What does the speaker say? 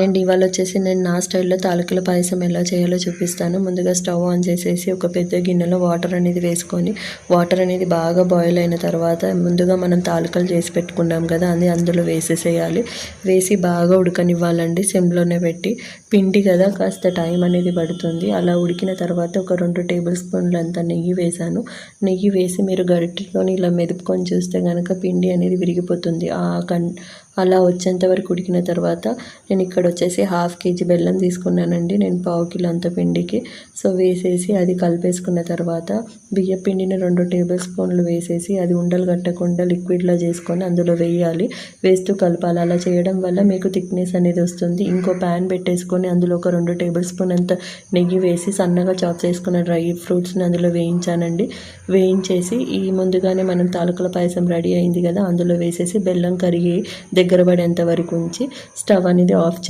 And ఇవాళ వచ్చేసి నేను నా స్టైల్లో తాలికల పాయసం ఎలా చేయాలో చూపిస్తాను. ముందుగా స్టవ్ ఆన్ చేసేసి ఒక పెద్ద గిన్నెలో వాటర్ అనేది వేసుకొని, వాటర్ అనేది బాగా బాయిల్ అయిన తర్వాత ముందుగా మనం తాలికలు చేసి పెట్టుకున్నాం కదా, అది అందులో వేసేసేయాలి. వేసి బాగా ఉడకనివ్వాలండి సిమ్లోనే పెట్టి. పిండి కదా కాస్త టైం అనేది పడుతుంది. అలా ఉడికిన తర్వాత ఒక 2 టేబుల్ స్పూన్లు అంత నెయ్యి వేసాను. నెయ్యి వేసి మీరు గరిటెతోని ఇలా మెదుపుకొని చూస్తే కనుక పిండి అనేది విరిగిపోతుంది. అలా వచ్చేంత వరకు ఉడికిన తర్వాత నేను ఇక్కడ వచ్చేసి 1/2 కేజీ బెల్లం తీసుకున్నానండి. నేను 1/4 కిలో అంత పిండికి. సో వేసేసి అది కలిపేసుకున్న తర్వాత బియ్య పిండిని 2 టేబుల్ స్పూన్లు వేసేసి అది ఉండలు కట్టకుండా లిక్విడ్లా చేసుకొని అందులో వేయాలి. వేస్తూ కలపాలి. అలా చేయడం వల్ల మీకు థిక్నెస్ అనేది వస్తుంది. ఇంకో ప్యాన్ పెట్టేసుకొని అందులో ఒక 2 టేబుల్ స్పూన్ అంత నెయ్యి వేసి సన్నగా చాప్ చేసుకున్న డ్రై ఫ్రూట్స్ని అందులో వేయించానండి. వేయించేసి ఈ ముందుగానే మనం తాలికల పాయసం రెడీ అయింది కదా, అందులో వేసేసి బెల్లం కరిగి దగ్గర పడేంత వరకు ఉంచి స్టవ్ అనేది ఆఫ్